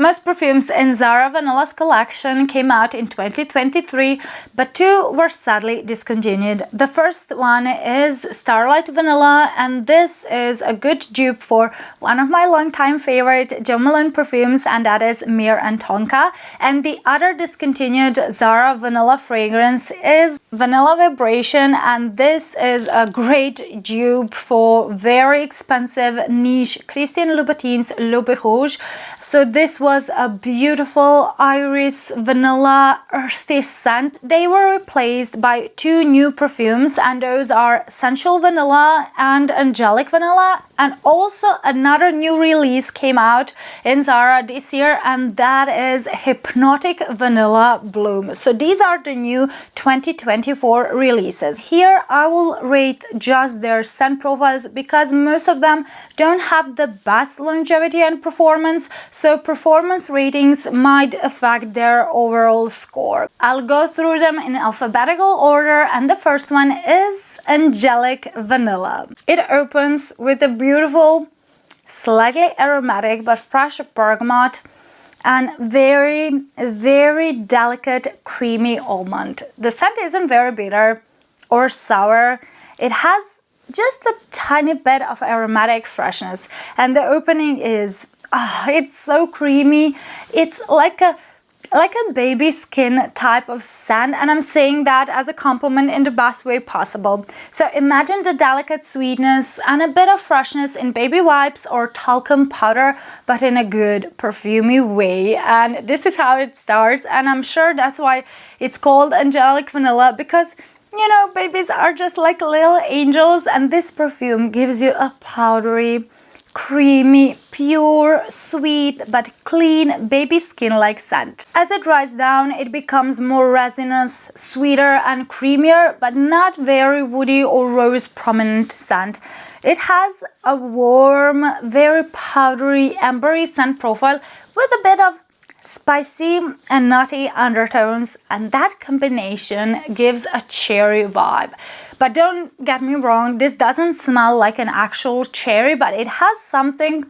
Most perfumes in Zara Vanilla's collection came out in 2023, but two were sadly discontinued. The first one is Starlight Vanilla, and this is a good dupe for one of my longtime favorite Jo Malone perfumes, and that is Miri and Tonka. And the other discontinued Zara Vanilla fragrance is Vanilla Vibration, and this is a great dupe for very expensive niche Christian Louboutin's Le Beau Rouge. So this was a beautiful iris vanilla earthy scent. They were replaced by two new perfumes, and those are Sensual Vanilla and Angelic Vanilla. And also another new release came out in Zara this year, and that is Hypnotic Vanilla Bloom. So these are the new 2024 releases. Here I will rate just their scent profiles because most of them don't have the best longevity and performance, so performance ratings might affect their overall score. I'll go through them in alphabetical order, and the first one is Angelic Vanilla. It opens with a beautiful, slightly aromatic but fresh bergamot and very delicate creamy almond. The scent isn't very bitter or sour. It has just a tiny bit of aromatic freshness, and the opening is it's so creamy. It's like a baby skin type of scent, and I'm saying that as a compliment in the best way possible. So imagine the delicate sweetness and a bit of freshness in baby wipes or talcum powder, but in a good perfumey way. And this is how it starts, and I'm sure that's why it's called Angelic Vanilla, because you know, babies are just like little angels, and this perfume gives you a powdery, creamy, pure, sweet, but clean baby skin-like scent. As it dries down, it becomes more resinous, sweeter and creamier, but not very woody or rose prominent scent. It has a warm, very powdery, ambery scent profile with a bit of spicy and nutty undertones, and that combination gives a cherry vibe. But don't get me wrong, this doesn't smell like an actual cherry, but it has something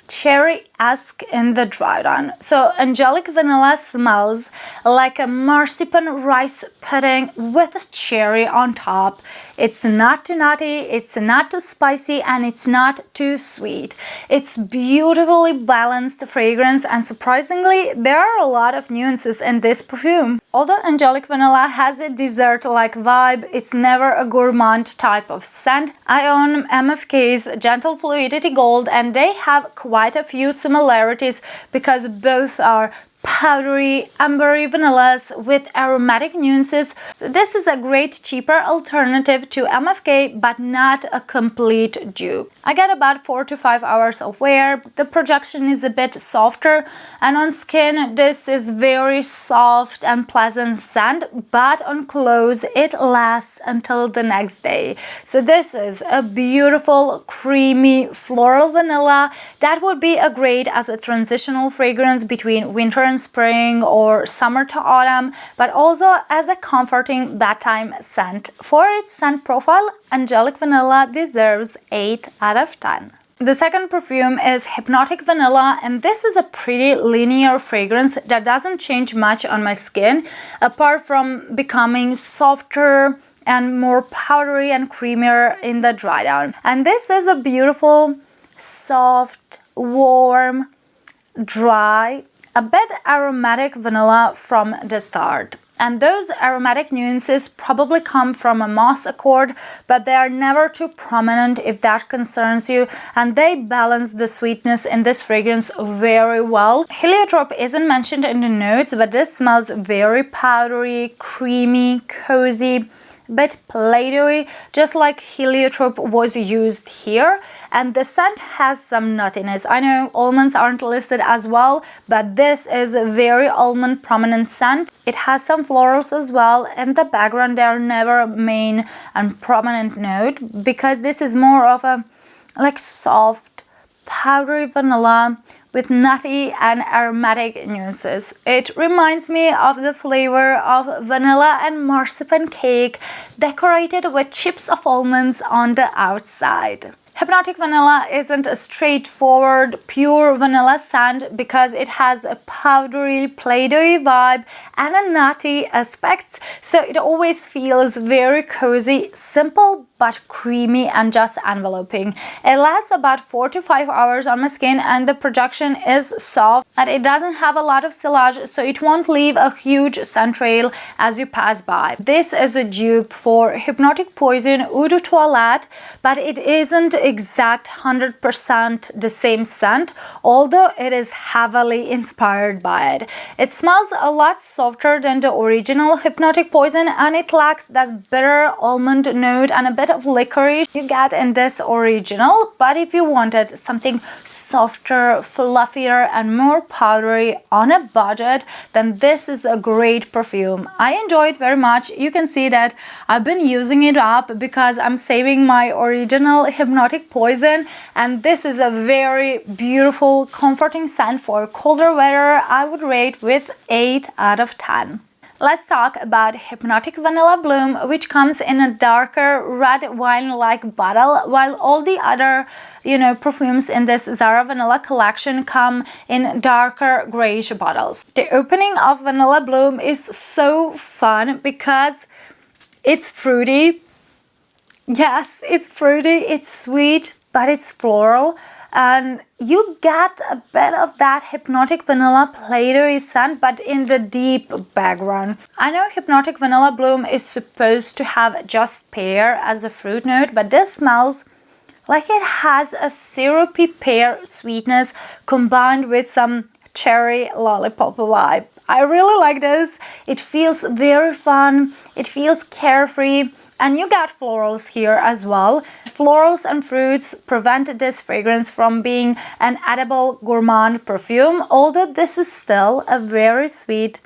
cherry-esque in the dry down. So Angelic Vanilla smells like a marzipan rice pudding with a cherry on top. It's not too nutty, it's not too spicy, and it's not too sweet. It's beautifully balanced fragrance, and surprisingly, there are a lot of nuances in this perfume. Although Angelic Vanilla has a dessert-like vibe, it's never a gourmand type of scent. I own MFK's Gentle Fluidity Gold, and they have quite a few similarities because both are powdery, ambery vanillas with aromatic nuances. So this is a great cheaper alternative to MFK, but not a complete dupe. I get about 4 to 5 hours of wear. The projection is a bit softer, and on skin this is very soft and pleasant scent, but on clothes it lasts until the next day. So this is a beautiful creamy floral vanilla that would be a great as a transitional fragrance between winter and spring or summer to autumn, but also as a comforting bedtime scent. For its scent profile, Angelic Vanilla deserves 8 out of 10. The second perfume is Hypnotic Vanilla, and this is a pretty linear fragrance that doesn't change much on my skin, apart from becoming softer and more powdery and creamier in the dry down. And this is a beautiful, soft, warm, dry, a bit aromatic vanilla from the start. And those aromatic nuances probably come from a moss accord, but they are never too prominent if that concerns you, and they balance the sweetness in this fragrance very well. Heliotrope isn't mentioned in the notes, but this smells very powdery, creamy, cozy, bit Play-Doh-y, just like heliotrope was used here. And the scent has some nuttiness. I know almonds aren't listed as well, but this is a very almond prominent scent. It has some florals as well. In the background, they are never a main and prominent note because this is more of a like soft, powdery vanilla with nutty and aromatic nuances. It reminds me of the flavor of vanilla and marzipan cake decorated with chips of almonds on the outside. Hypnotic Vanilla isn't a straightforward, pure vanilla scent because it has a powdery, play-doh-y vibe and a nutty aspect, so it always feels very cozy, simple but creamy and just enveloping. It lasts about 4 to 5 hours on my skin and the projection is soft, but it doesn't have a lot of sillage, so it won't leave a huge scent trail as you pass by. This is a dupe for Hypnotic Poison Eau de Toilette, but it isn't exact 100% the same scent, although it is heavily inspired by it. It smells a lot softer than the original Hypnotic Poison and it lacks that bitter almond note and a bit of licorice you get in this original, but if you wanted something softer, fluffier and more powdery on a budget, then this is a great perfume. I enjoy it very much. You can see that I've been using it up because I'm saving my original Hypnotic Poison, and this is a very beautiful, comforting scent for colder weather. I would rate with 8 out of 10. Let's talk about Hypnotic Vanilla Bloom, which comes in a darker red wine-like bottle, while all the other, perfumes in this Zara Vanilla collection come in darker grayish bottles. The opening of Vanilla Bloom is so fun because it's fruity. Yes, it's fruity, it's sweet, but it's floral. And you get a bit of that Hypnotic Vanilla play-doh scent, but in the deep background. I know Hypnotic Vanilla Bloom is supposed to have just pear as a fruit note, but this smells like it has a syrupy pear sweetness combined with some cherry lollipop vibe. I really like this. It feels very fun, it feels carefree, and you get florals here as well. Florals and fruits prevent this fragrance from being an edible gourmand perfume, although this is still a very sweet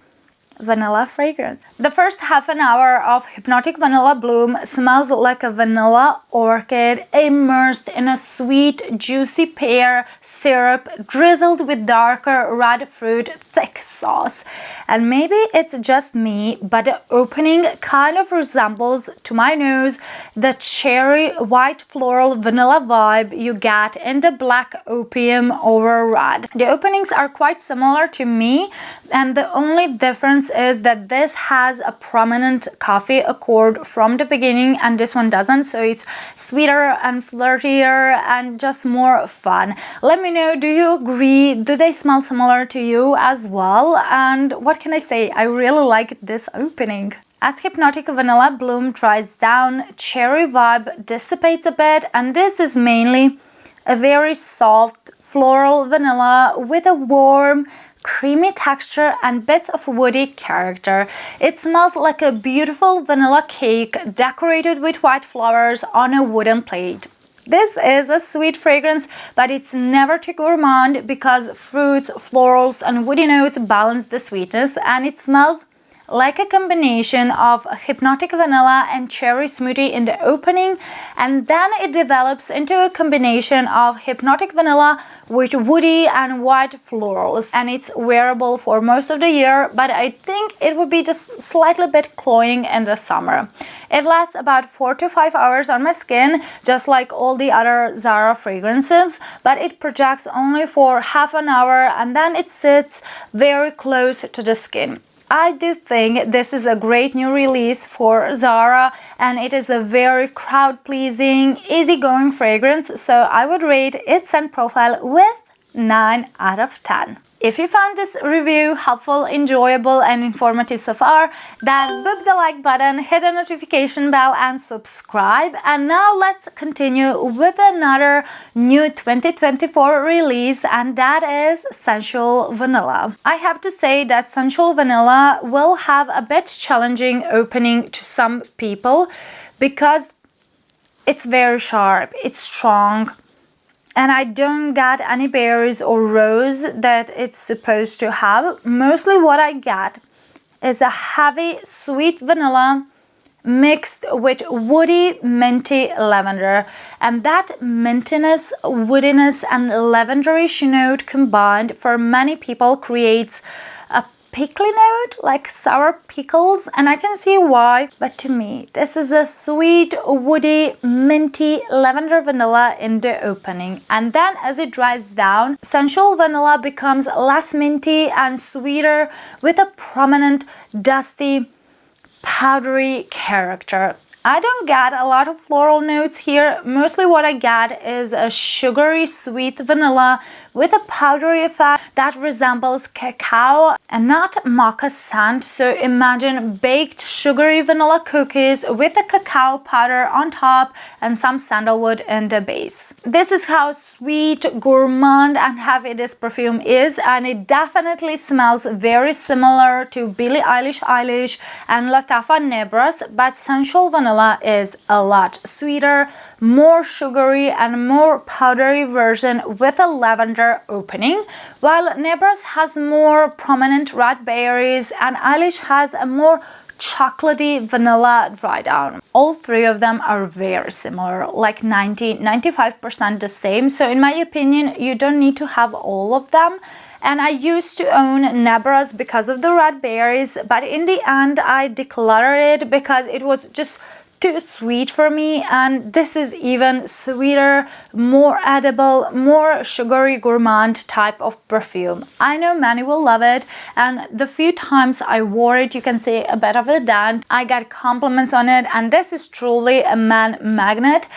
vanilla fragrance. The first half an hour of Hypnotic Vanilla Bloom smells like a vanilla orchid immersed in a sweet, juicy pear syrup drizzled with darker red fruit thick sauce. And maybe it's just me, but the opening kind of resembles, to my nose, the cherry white floral vanilla vibe you get in the black opium over red. The openings are quite similar to me, and the only difference is that this has a prominent coffee accord from the beginning and this one doesn't, so it's sweeter and flirtier and just more fun. Let me know, do you agree? Do they smell similar to you as well? And what can I say? I really like this opening. As Hypnotic Vanilla Bloom dries down, cherry vibe dissipates a bit, and this is mainly a very soft floral vanilla with a warm, creamy texture and bits of woody character. It smells like a beautiful vanilla cake decorated with white flowers on a wooden plate. This is a sweet fragrance, but it's never too gourmand because fruits, florals and woody notes balance the sweetness, and it smells like a combination of Hypnotic Vanilla and cherry smoothie in the opening, and then it develops into a combination of Hypnotic Vanilla with woody and white florals, and it's wearable for most of the year, but I think it would be just slightly bit cloying in the summer. It lasts about 4 to 5 hours on my skin, just like all the other Zara fragrances, but it projects only for half an hour and then it sits very close to the skin. I do think this is a great new release for Zara, and it is a very crowd-pleasing, easygoing fragrance, so I would rate its scent profile with 9 out of 10. If you found this review helpful, enjoyable and informative so far, then boop the like button, hit the notification bell and subscribe. And now let's continue with another new 2024 release, and that is Sensual Vanilla. I have to say that Sensual Vanilla will have a bit challenging opening to some people because it's very sharp, it's strong, and I don't get any berries or rose that it's supposed to have. Mostly what I get is a heavy sweet vanilla mixed with woody minty lavender, and that mintiness, woodiness and lavenderish note combined for many people creates a pickly note, like sour pickles, and I can see why. But to me, this is a sweet, woody, minty lavender vanilla in the opening. And then as it dries down, Sensual Vanilla becomes less minty and sweeter with a prominent, dusty, powdery character. I don't get a lot of floral notes here. Mostly what I get is a sugary sweet vanilla with a powdery effect that resembles cacao and not maca scent. So imagine baked sugary vanilla cookies with a cacao powder on top and some sandalwood in the base. This is how sweet, gourmand and heavy this perfume is, and it definitely smells very similar to Billie Eilish and Lattafa Nebras, but Sensual Vanilla is a lot sweeter, more sugary and more powdery version with a lavender opening, while Nebras has more prominent red berries and Eilish has a more chocolatey vanilla dry down. All three of them are very similar, like 90-95% the same. So in my opinion, you don't need to have all of them. And I used to own Nebras because of the red berries, but in the end I decluttered it because it was just too sweet for me, and this is even sweeter, more edible, more sugary gourmand type of perfume. I know many will love it, and the few times I wore it, you can say a bit of a dent. I got compliments on it, and this is truly a man magnet,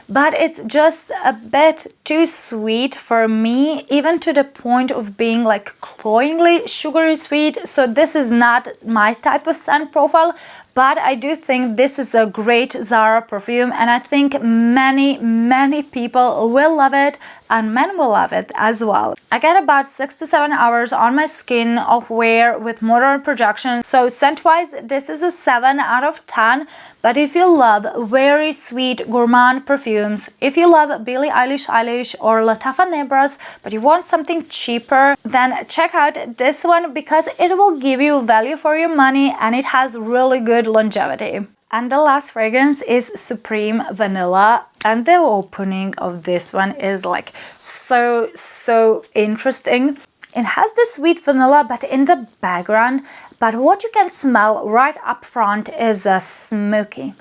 but it's just a bit too sweet for me, even to the point of being like cloyingly sugary sweet. So this is not my type of scent profile, but I do think this is a great Zara perfume, and I think many people will love it, and men will love it as well. I get about 6 to 7 hours on my skin of wear with modern projection, so scent wise this is a 7 out of 10. But if you love very sweet gourmand perfumes, if you love Billie Eilish or Lattafa Nebras, but you want something cheaper, then check out this one because it will give you value for your money and it has really good longevity. And the last fragrance is Supreme Vanilla, and the opening of this one is like so interesting. It has the sweet vanilla but in the background, but what you can smell right up front is a smoky,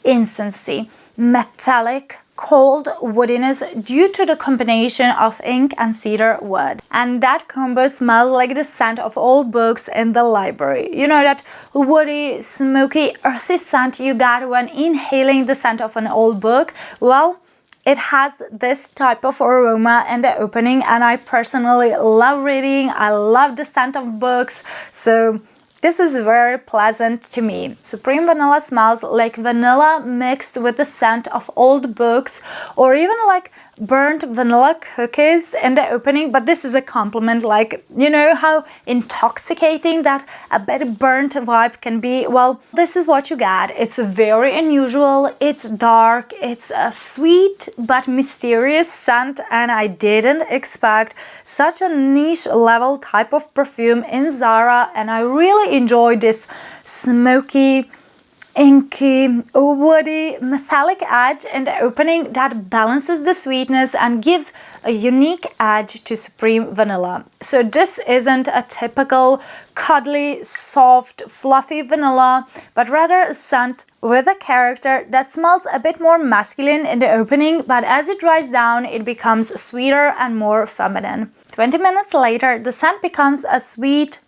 incensey, metallic, cold woodiness due to the combination of ink and cedar wood. And that combo smells like the scent of old books in the library. You know, that woody, smoky, earthy scent you get when inhaling the scent of an old book? Well, it has this type of aroma in the opening, and I personally love reading. I love the scent of books, so this is very pleasant to me. Supreme Vanilla smells like vanilla mixed with the scent of old books, or even like burnt vanilla cookies in the opening, but this is a compliment. Like, you know how intoxicating that a bit burnt vibe can be? Well, this is what you get. It's very unusual, it's dark, it's a sweet but mysterious scent, and I didn't expect such a niche level type of perfume in Zara, and I really enjoy this smoky, inky, woody, metallic edge in the opening that balances the sweetness and gives a unique edge to Supreme Vanilla. So this isn't a typical cuddly, soft, fluffy vanilla, but rather a scent with a character that smells a bit more masculine in the opening, but as it dries down, it becomes sweeter and more feminine. 20 minutes later, the scent becomes a sweet,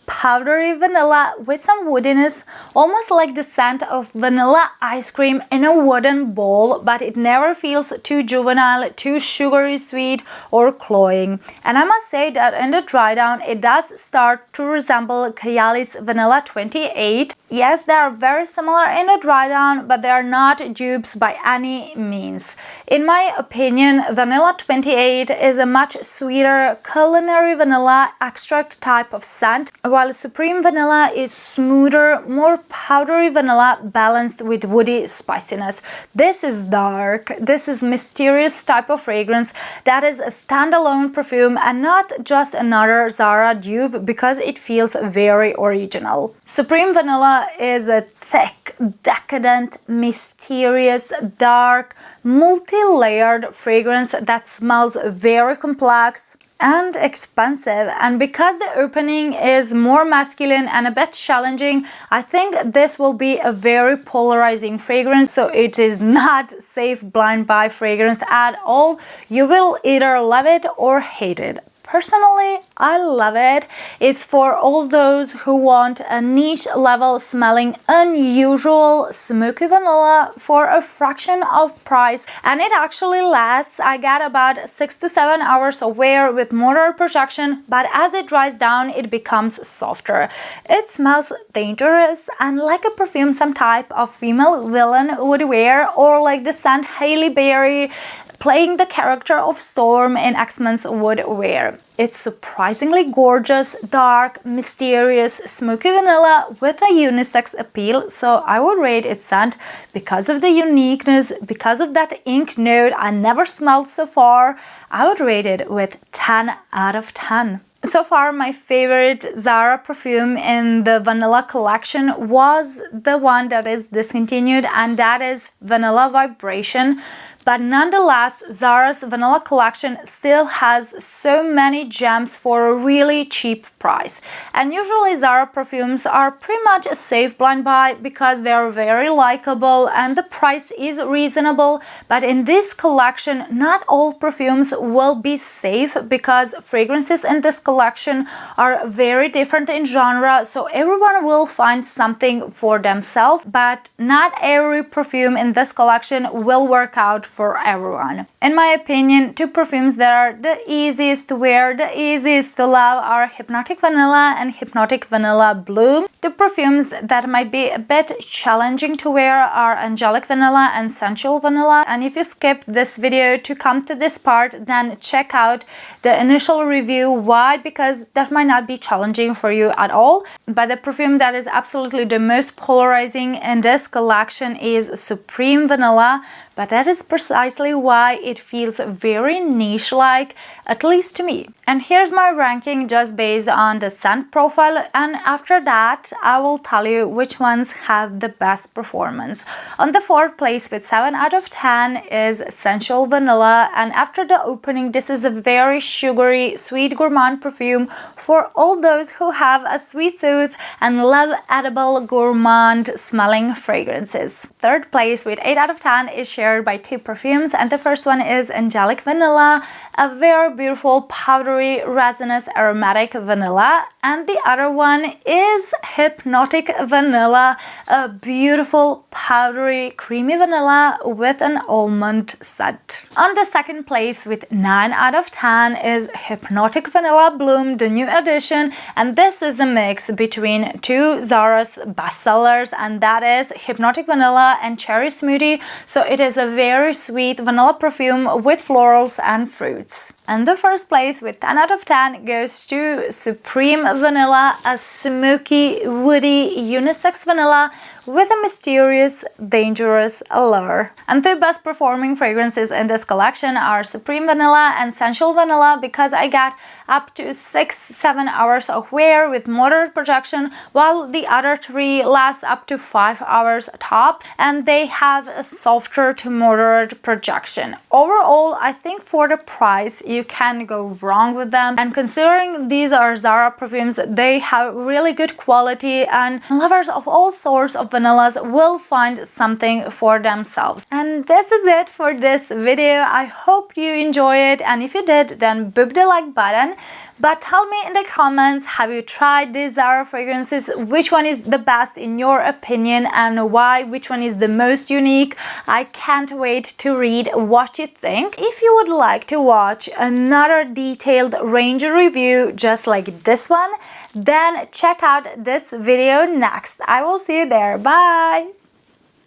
powdery vanilla with some woodiness, almost like the scent of vanilla ice cream in a wooden bowl, but it never feels too juvenile, too sugary sweet or cloying. And I must say that in the dry down it does start to resemble Kayali's Vanilla 28. Yes, they are very similar in the dry down, but they are not dupes by any means. In my opinion, Vanilla 28 is a much sweeter culinary vanilla extract type of scent, while Supreme Vanilla is smoother, more powdery vanilla balanced with woody spiciness. This is dark, this is mysterious type of fragrance that is a standalone perfume and not just another Zara dupe because it feels very original. Supreme Vanilla is a thick, decadent, mysterious, dark, multi-layered fragrance that smells very complex and expensive, and because the opening is more masculine and a bit challenging, I think this will be a very polarizing fragrance, so it is not safe blind buy fragrance at all. You will either love it or hate it. Personally, I love it. It's for all those who want a niche level smelling unusual smoky vanilla for a fraction of price, and it actually lasts. I got about 6 to 7 hours of wear with moderate projection, but as it dries down it becomes softer. It smells dangerous and like a perfume some type of female villain would wear, or like the scent Halle Berry playing the character of Storm in X-Men's would wear. It's surprisingly gorgeous, dark, mysterious, smoky vanilla with a unisex appeal, so I would rate its scent because of the uniqueness, because of that ink note I never smelled so far. I would rate it with 10 out of 10. So far, my favorite Zara perfume in the vanilla collection was the one that is discontinued, and that is Vanilla Vibration. But nonetheless, Zara's vanilla collection still has so many gems for a really cheap price. And usually Zara perfumes are pretty much a safe blind buy because they are very likable and the price is reasonable. But in this collection, not all perfumes will be safe because fragrances in this collection are very different in genre. So everyone will find something for themselves, but not every perfume in this collection will work out for everyone. In my opinion, two perfumes that are the easiest to wear, the easiest to love are Hypnotic Vanilla and Hypnotic Vanilla Bloom. Two perfumes that might be a bit challenging to wear are Angelic Vanilla and Sensual Vanilla. And if you skipped this video to come to this part, then check out the initial review. Why? Because that might not be challenging for you at all. But the perfume that is absolutely the most polarizing in this collection is Supreme Vanilla. But that is precisely why it feels very niche-like, at least to me. And here's my ranking just based on the scent profile, and after that I will tell you which ones have the best performance. On the 4th place with 7 out of 10 is Sensual Vanilla, and after the opening this is a very sugary, sweet gourmand perfume for all those who have a sweet tooth and love edible gourmand smelling fragrances. 3rd place with 8 out of 10 is shared by two perfumes, and the first one is Angelic Vanilla, a very beautiful powdery resinous aromatic vanilla, and the other one is Hypnotic Vanilla, a beautiful powdery creamy vanilla with an almond scent. On the 2nd place with 9 out of 10 is Hypnotic Vanilla Bloom, the new edition, and this is a mix between two Zara's bestsellers, and that is Hypnotic Vanilla and Cherry Smoothie. So it is a very sweet vanilla perfume with florals and fruits. And the 1st place with 10 out of 10 goes to Supreme Vanilla, a smoky, woody, unisex vanilla with a mysterious, dangerous allure. And the best performing fragrances in this collection are Supreme Vanilla and Sensual Vanilla because I got up to 6-7 hours of wear with moderate projection, while the other 3 last up to 5 hours top, and they have a softer to moderate projection. Overall, I think for the price you can't go wrong with them, and considering these are Zara perfumes, they have really good quality, and lovers of all sorts of vanillas will find something for themselves. And this is it for this video. I hope you enjoy it, and if you did, then boop the like button. But tell me in the comments, have you tried these Zara fragrances? Which one is the best in your opinion and why? Which one is the most unique? I can't wait to read what you think. If you would like to watch another detailed range review just like this one, then check out this video next. I will see you there. Bye!